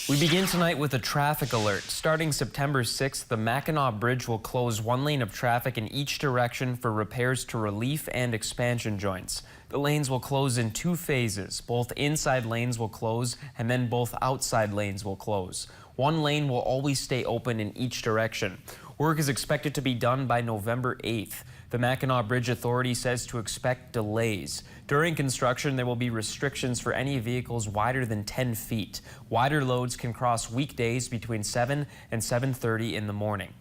We begin tonight with a traffic alert. Starting September 6th, the Mackinac Bridge will close one lane of traffic in each direction for repairs to relief and expansion joints. The lanes will close in two phases. Both inside lanes will close and then both outside lanes will close. One lane will always stay open in each direction. Work is expected to be done by November 8th. The Mackinac Bridge Authority says to expect delays. During construction, there will be restrictions for any vehicles wider than 10 feet. Wider loads can cross weekdays between 7 and 7:30 in the morning.